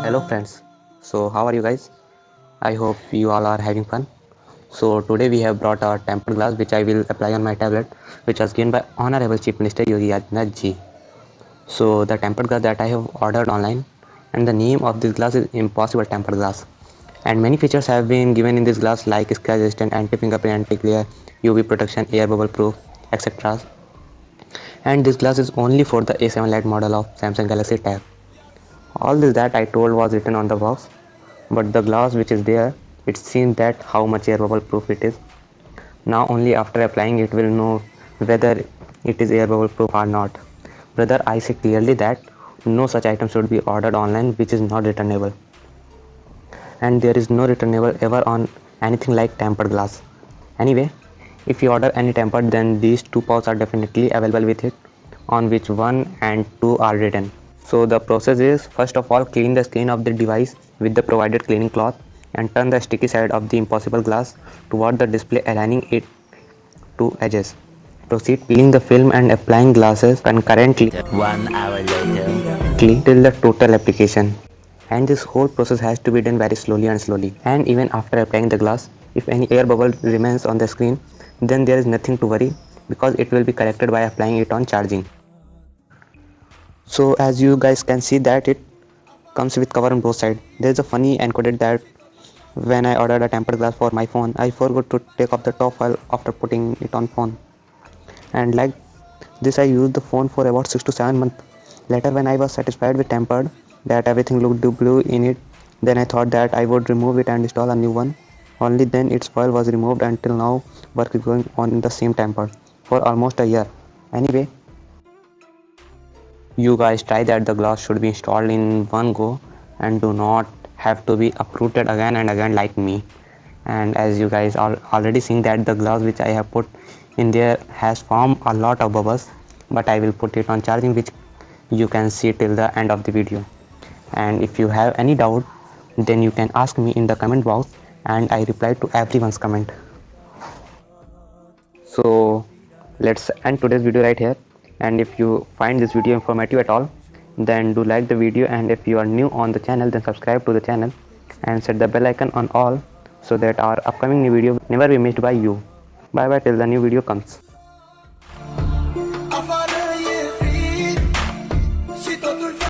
Hello friends, so how are you guys? I hope you all are having fun. So today we have brought a tempered glass which I will apply on my tablet, which was given by Honorable Chief Minister Yogi Adityanath ji. So the tempered glass that I have ordered online, and the name of this glass is Impossible Tempered Glass. And many features have been given in this glass like scratch resistant, anti-fingerprint, anti-glare, UV protection, air bubble proof, etc. And this glass is only for the A7 Lite model of Samsung Galaxy Tab. All this that I told was written on the box, but the glass which is there, it seems that how much air bubble proof it is. Now only after applying it will know whether it is air bubble proof or not. Brother, I say clearly that no such item should be ordered online which is not returnable. And there is no returnable ever on anything like tempered glass. Anyway, if you order any tempered, then these two pouches are definitely available with it, on which 1 and 2 are written. So the process is, first of all, clean the screen of the device with the provided cleaning cloth and turn the sticky side of the impossible glass toward the display, aligning it to edges. Proceed peeling the film and applying glasses concurrently 1 hour later. till the total application. And this whole process has to be done very slowly and slowly. And even after applying the glass, if any air bubble remains on the screen, then there is nothing to worry because it will be corrected by applying it on charging. So as you guys can see that it comes with cover on both sides. There is a funny encoded that when I ordered a tempered glass for my phone, I forgot to take off the top file after putting it on phone. And like this I used the phone for about 6 to 7 months. Later when I was satisfied with tempered, that everything looked blue in it, then I thought that I would remove it and install a new one. Only then its foil was removed. Until now work is going on in the same tempered for almost a year. Anyway, you guys try that. The glass should be installed in one go and do not have to be uprooted again and again like me. And as you guys are already seeing that the glass which I have put in there has formed a lot of bubbles, but I will put it on charging, which you can see till the end of the video. And if you have any doubt, then you can ask me in the comment box and I reply to everyone's comment. So let's end today's video right here. And if you find this video informative at all, then do like the video, and if you are new on the channel, then subscribe to the channel and set the bell icon on all so that our upcoming new video never be missed by you. Bye bye till the new video comes.